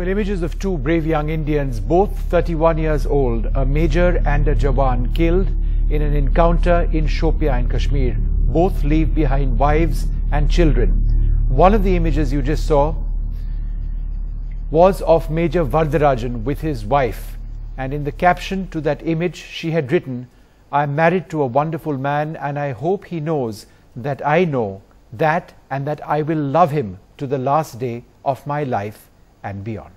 Well, images of two brave young Indians, both 31 years old, a major and a Jawan, killed in an encounter in Shopian in Kashmir. Both leave behind wives and children. One of the images you just saw was of Major Vardarajan with his wife, and in the caption to that image she had written, "I am married to a wonderful man and I hope he knows that I know that and that I will love him to the last day of my life and beyond."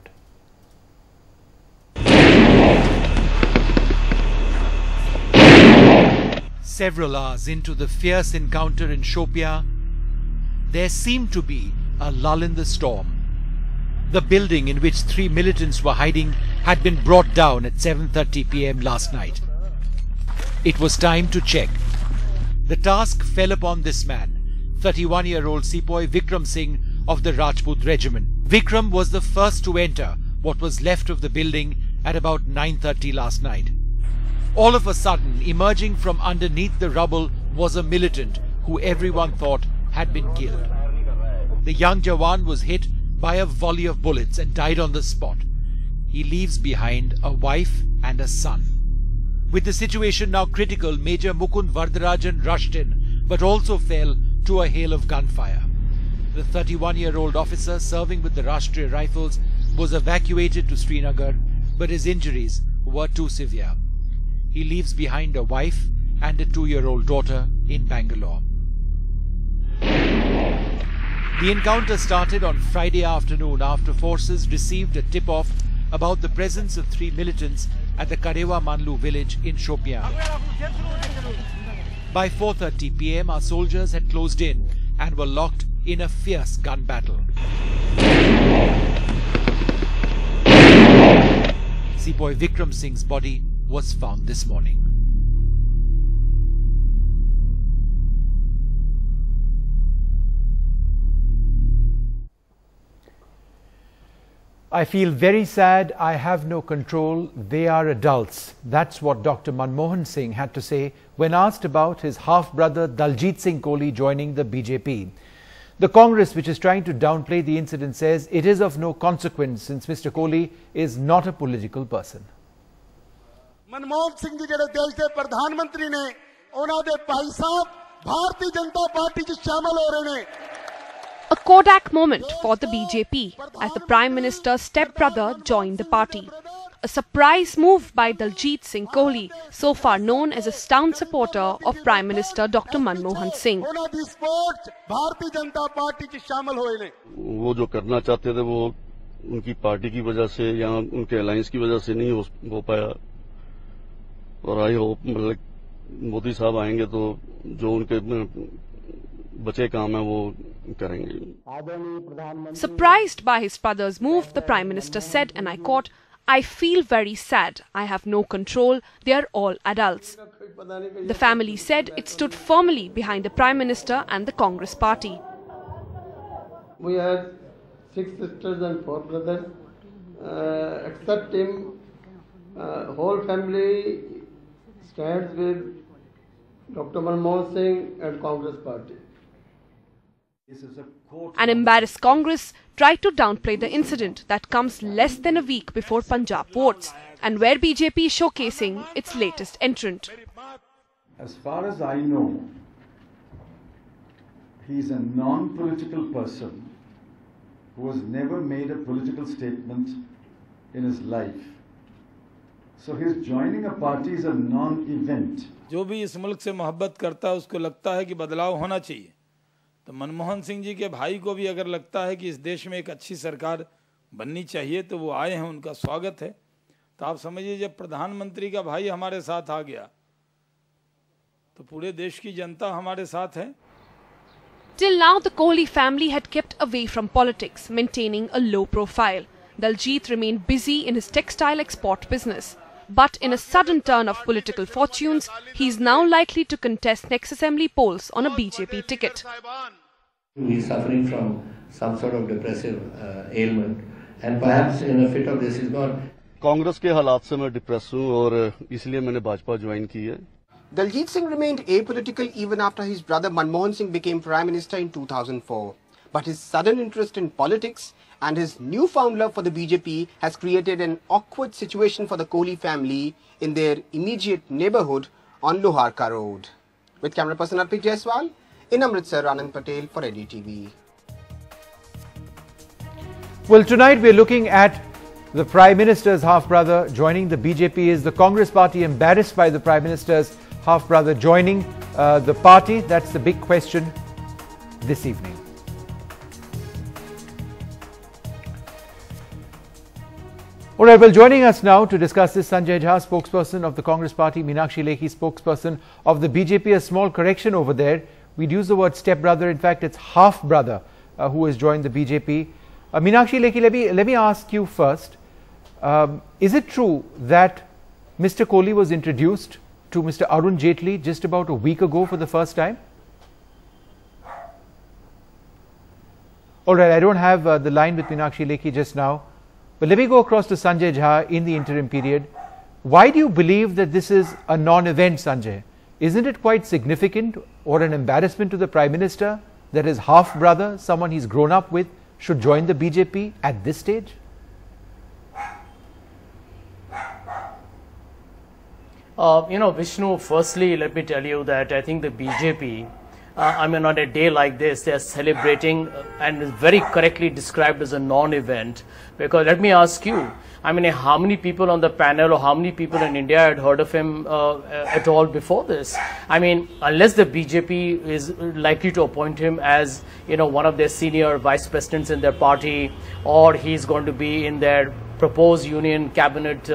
Several hours into the fierce encounter in Shopian, there seemed to be a lull in the storm. The building in which three militants were hiding had been brought down at 7:30 p.m. last night. It was time to check. The task fell upon this man, 31-year-old Sepoy Vikram Singh of the Rajput Regiment. Vikram was the first to enter what was left of the building at about 9:30 last night. All of a sudden, emerging from underneath the rubble was a militant who everyone thought had been killed. The young Jawan was hit by a volley of bullets and died on the spot. He leaves behind a wife and a son. With the situation now critical, Major Mukund Vardarajan rushed in, but also fell to a hail of gunfire. The 31-year-old officer serving with the Rashtriya Rifles was evacuated to Srinagar, but his injuries were too severe. He leaves behind a wife and a 2-year-old daughter in Bangalore. The encounter started on Friday afternoon after forces received a tip-off about the presence of three militants at the Karewa Manlu village in Shopian. By 4:30 p.m. our soldiers had closed in and were locked in a fierce gun battle. Sepoy Vikram Singh's body was found this morning. I feel very sad. I have no control. They are adults. That's what Dr. Manmohan Singh had to say when asked about his half-brother Daljit Singh Kohli joining the BJP. The Congress, which is trying to downplay the incident, says it is of no consequence since Mr Kohli is not a political person. Manmohan Singh ji जेडे देश के प्रधानमंत्री ने उन्हां दे भाई साहब Bharatiya Janata party च शामिल हो रहे हैं. A Kodak moment for the BJP as the Prime Minister's stepbrother joined the party. A surprise move by Daljit Singh Kohli, so far known as a staunch supporter of Prime Minister Dr. Manmohan Singh. वो जो करना चाहते थे वो उनकी party की वजह से या उनके अलायंस की वजह से नहीं हो पाया, और आई होप मतलब मोदी साहब आएंगे तो जो उनके बचे काम है वो करेंगे. Surprised by his brother's move, the Prime Minister said, and I quote, "I feel very sad. I have no control. They are all adults." The family said it stood firmly behind the Prime Minister and the Congress party. We had 6 sisters and 4 brothers. Except him, whole family stands with Dr. Manmohan Singh and Congress party. An embarrassed Congress tried to downplay the incident that comes less than a week before Punjab votes and where BJP is showcasing its latest entrant. As far as I know, he is a non-political person who has never made a political statement in his life. So his joining a party is a non-event. जो भी इस मुल्क से मोहब्बत करता है उसको लगता है कि बदलाव होना चाहिए, तो मनमोहन सिंह जी के भाई को भी अगर लगता है कि इस देश में एक अच्छी सरकार बननी चाहिए तो वो आए हैं, उनका स्वागत है. तो आप समझिए जब प्रधानमंत्री का भाई हमारे साथ आ गया तो पूरे देश की जनता हमारे साथ है. Till now, the Kohli family had kept away from politics, maintaining a low profile. Daljit remained busy in his textile export business. But in a sudden turn of political fortunes, he is now likely to contest next assembly polls on a BJP ticket. He is suffering from some sort of depressive ailment, and perhaps in a fit of this he's gone. Congress के हालात से मैं depress हूँ और इसलिए मैंने Bhajpa join की है. Daljit Singh remained apolitical even after his brother Manmohan Singh became Prime Minister in 2004. But his sudden interest in politics and his newfound love for the BJP has created an awkward situation for the Kohli family in their immediate neighbourhood on Loharka Road. With camera person Arpit Jaiswal, in Amritsar, Anand Patel for NDTV. Well, tonight we're looking at the Prime Minister's half-brother joining the BJP. Is the Congress party embarrassed by the Prime Minister's half-brother joining the party? That's the big question this evening. All right, well, joining us now to discuss this, Sanjay Jha, spokesperson of the Congress party, Meenakshi Lekhi, spokesperson of the BJP. A small correction over there. We'd use the word stepbrother. In fact, it's half-brother who has joined the BJP. Meenakshi Lekhi, let me ask you first. Is it true that Mr. Kohli was introduced to Mr. Arun Jaitley just about a week ago for the first time? All right, I don't have the line with Meenakshi Lekhi just now. But let me go across to Sanjay Jha in the interim period. Why do you believe that this is a non-event, Sanjay? Isn't it quite significant or an embarrassment to the Prime Minister that his half-brother, someone he's grown up with, should join the BJP at this stage? Vishnu, firstly, let me tell you that I think the BJP, on a day like this, they are celebrating and is very correctly described as a non-event. Because let me ask you, how many people on the panel or how many people in India had heard of him at all before this? Unless the BJP is likely to appoint him as, one of their senior vice presidents in their party, or he's going to be in their proposed union cabinet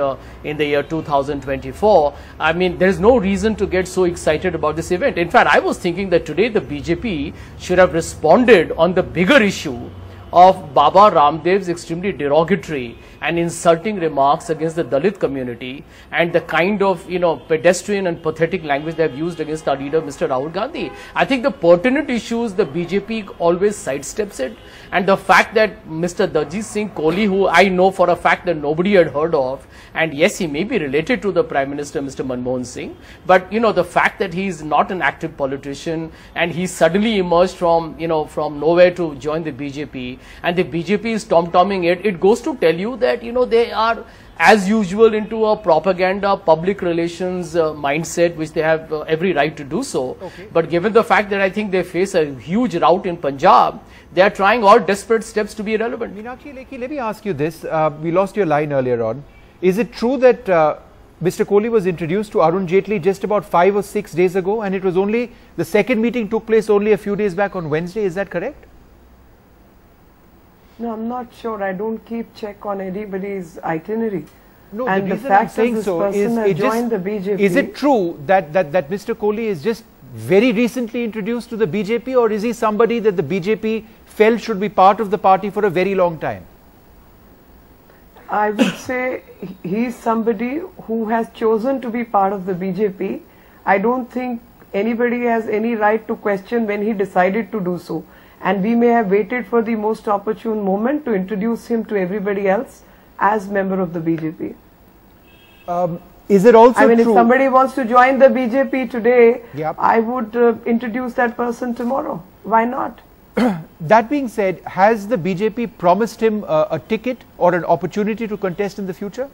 in the year 2024. There is no reason to get so excited about this event. In fact, I was thinking that today the BJP should have responded on the bigger issue of Baba Ramdev's extremely derogatory and insulting remarks against the Dalit community and the kind of, pedestrian and pathetic language they have used against our leader, Mr. Rahul Gandhi. I think the pertinent issues, the BJP always sidesteps it. And the fact that Mr. Daljit Singh Kohli, who I know for a fact that nobody had heard of, and yes, he may be related to the Prime Minister, Mr. Manmohan Singh, but, the fact that he is not an active politician and he suddenly emerged from, from nowhere to join the BJP, and the BJP is tom-tomming it, it goes to tell you that, they are as usual into a propaganda, public relations mindset, which they have every right to do so. Okay. But given the fact that I think they face a huge rout in Punjab, they are trying all desperate steps to be relevant. Meenakshi Lekhi, let me ask you this. We lost your line earlier on. Is it true that Mr. Kohli was introduced to Arun Jaitley just about 5 or 6 days ago, and it was only, the second meeting took place only a few days back on Wednesday? Is that correct? No, I'm not sure. I don't keep check on anybody's itinerary. No, and the fact that this person has joined the BJP. Is it true that Mr. Kohli is just very recently introduced to the BJP, or is he somebody that the BJP felt should be part of the party for a very long time? I would say he's somebody who has chosen to be part of the BJP. I don't think anybody has any right to question when he decided to do so. And we may have waited for the most opportune moment to introduce him to everybody else as member of the BJP. Is it also true? If somebody wants to join the BJP today, yep, I would introduce that person tomorrow. Why not? That being said, has the BJP promised him a ticket or an opportunity to contest in the future?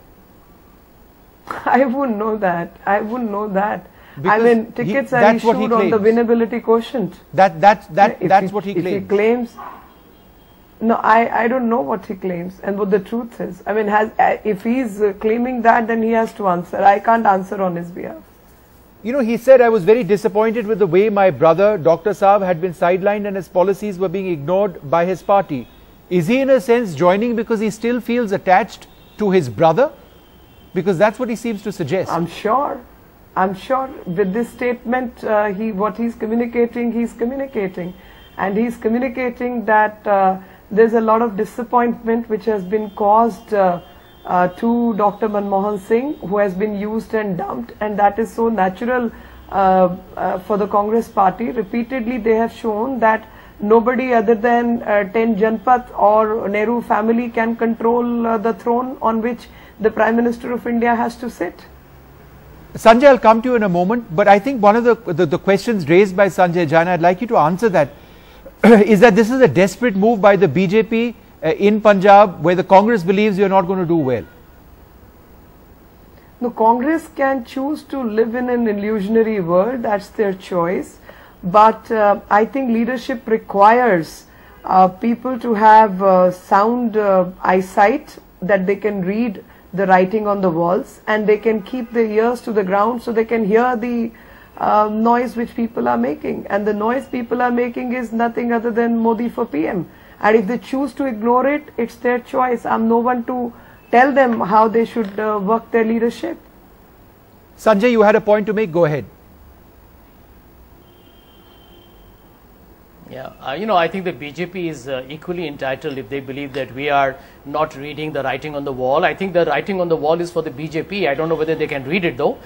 I wouldn't know that. I wouldn't know that. Because tickets are issued on the winnability quotient. That's what he claims. If he claims, no, I don't know what he claims and what the truth is. If he's claiming that, then he has to answer. I can't answer on his behalf. He said, I was very disappointed with the way my brother, Dr. Saab, had been sidelined and his policies were being ignored by his party. Is he in a sense joining because he still feels attached to his brother? Because that's what he seems to suggest. I'm sure with this statement, what he's communicating, and he's communicating that there's a lot of disappointment which has been caused to Dr. Manmohan Singh, who has been used and dumped, and that is so natural for the Congress party. Repeatedly they have shown that nobody other than 10 Janpath or Nehru family can control the throne on which the Prime Minister of India has to sit. Sanjay, I'll come to you in a moment, but I think one of the questions raised by Sanjay Jha, I'd like you to answer that. is that this is a desperate move by the BJP in Punjab, where the Congress believes you're not going to do well? The Congress can choose to live in an illusionary world, that's their choice. But I think leadership requires people to have sound eyesight, that they can read the writing on the walls and they can keep their ears to the ground so they can hear the noise which people are making. And the noise people are making is nothing other than Modi for PM. And if they choose to ignore it, it's their choice. I'm no one to tell them how they should work their leadership. Sanjay, you had a point to make. Go ahead. Yeah, I think the BJP is equally entitled if they believe that we are not reading the writing on the wall. I think the writing on the wall is for the BJP. I don't know whether they can read it though.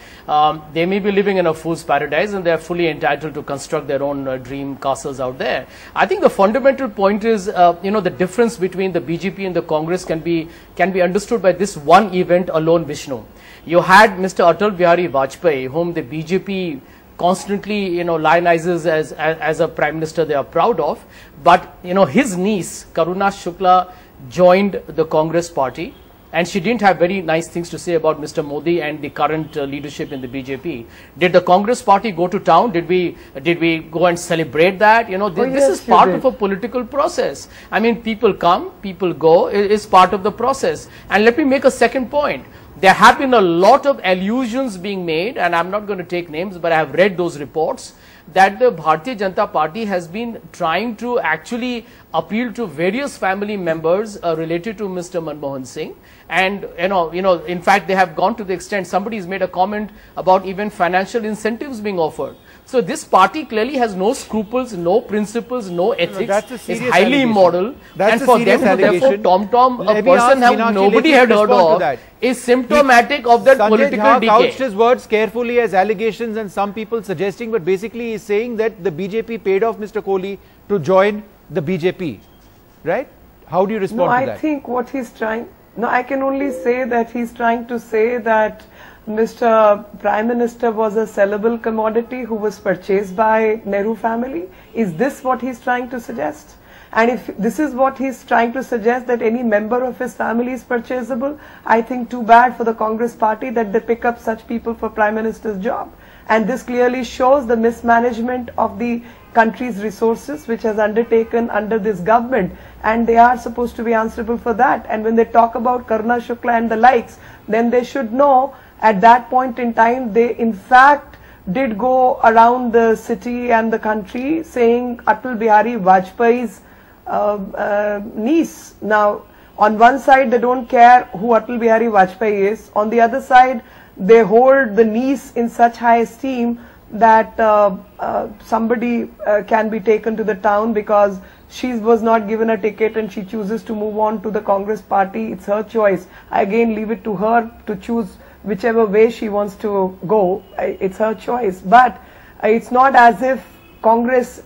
They may be living in a fool's paradise and they are fully entitled to construct their own dream castles out there. I think the fundamental point is, the difference between the BJP and the Congress can be understood by this one event alone, Vishnu. You had Mr. Atal Bihari Vajpayee, whom the BJP constantly, lionizes as a prime minister they are proud of. But, his niece, Karuna Shukla, joined the Congress party. And she didn't have very nice things to say about Mr. Modi and the current leadership in the BJP. Did the Congress party go to town? Did we go and celebrate that? This is part of a political process. I mean, people come, people go. It is part of the process. And let me make a second point. There have been a lot of allusions being made, and I'm not going to take names, but I have read those reports, that the Bharatiya Janata Party has been trying to actually appeal to various family members related to Mr. Manmohan Singh. And, in fact, they have gone to the extent, somebody has made a comment about even financial incentives being offered. So this party clearly has no scruples, no principles, no ethics. It's highly immoral. And for them to therefore tom-tom a person who nobody had heard of is symptomatic of that political decay. Couched his words carefully as allegations and some people suggesting, but basically he's saying that the BJP paid off Mr. Kohli to join the BJP, right? How do you respond to that? I think what he's trying, I can only say that he's trying to say that Mr. Prime Minister was a sellable commodity who was purchased by Nehru family. Is this what he's trying to suggest? And if this is what he's trying to suggest, that any member of his family is purchasable, I think too bad for the Congress party that they pick up such people for Prime Minister's job. And this clearly shows the mismanagement of the country's resources which has undertaken under this government, and they are supposed to be answerable for that. And when they talk about Karuna Shukla and the likes, then they should know at that point in time they in fact did go around the city and the country saying Atal Bihari Vajpayee's niece. Now, on one side they don't care who Atal Bihari Vajpayee is, on the other side they hold the niece in such high esteem that somebody can be taken to the town because she was not given a ticket and she chooses to move on to the Congress party. It's her choice. I again leave it to her to choose whichever way she wants to go. It's her choice. But it's not as if Congress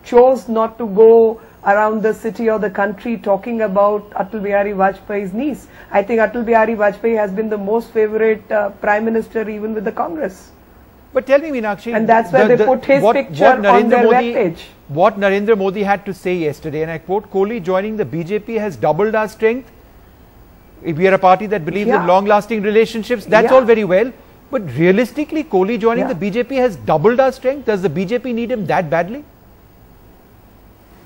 chose not to go around the city or the country talking about Atal Bihari Vajpayee's niece. I think Atal Bihari Vajpayee has been the most favorite Prime Minister even with the Congress. But tell me, Meenakshi, and that's why they put his picture on their webpage. What Narendra Modi had to say yesterday, and I quote, Kohli joining the BJP has doubled our strength. We are a party that believes in long-lasting relationships. That's all very well. But realistically, Kohli joining the BJP has doubled our strength. Does the BJP need him that badly?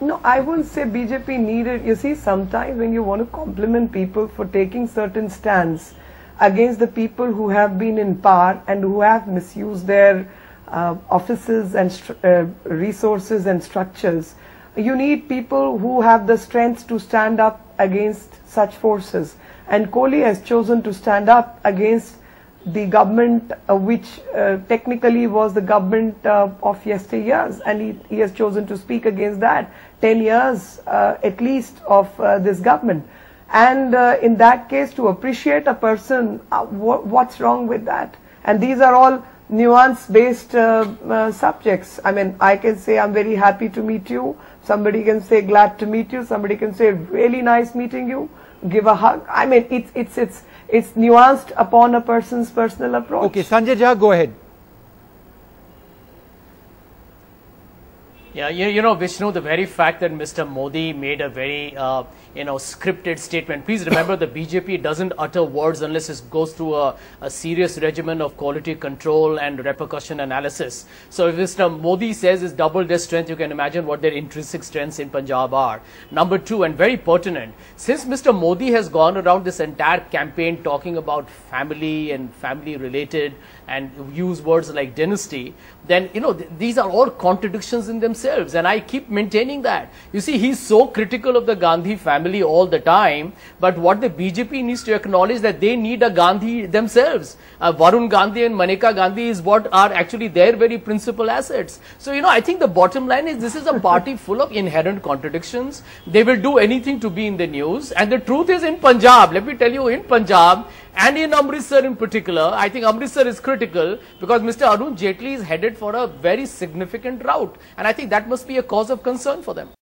No, I wouldn't say BJP needed. You see, sometimes when you want to compliment people for taking certain stands against the people who have been in power and who have misused their offices and resources and structures, you need people who have the strength to stand up against such forces. And Kohli has chosen to stand up against the government which technically was the government of yesteryears, and he has chosen to speak against that 10 years at least of this government. And in that case, to appreciate a person, what's wrong with that? And these are all nuance-based subjects. I mean, I can say I'm very happy to meet you. Somebody can say glad to meet you. Somebody can say really nice meeting you. Give a hug. I mean, it's nuanced upon a person's personal approach. Okay, Sanjay Jha, go ahead. Yeah, you know, Vishnu, the very fact that Mr. Modi made a very, scripted statement. Please remember the BJP doesn't utter words unless it goes through a serious regimen of quality control and repercussion analysis. So if Mr. Modi says it's double their strength, you can imagine what their intrinsic strengths in Punjab are. Number two, and very pertinent, since Mr. Modi has gone around this entire campaign talking about family and family related and use words like dynasty, then, these are all contradictions in themselves. And I keep maintaining that. You see, he's so critical of the Gandhi family all the time. But what the BJP needs to acknowledge that they need a Gandhi themselves. Varun Gandhi and Maneka Gandhi is what are actually their very principal assets. So, I think the bottom line is this is a party full of inherent contradictions. They will do anything to be in the news. And the truth is in Punjab, let me tell you, in Punjab, and in Amritsar in particular, I think Amritsar is critical because Mr. Arun Jaitley is headed for a very significant rout. And I think that must be a cause of concern for them.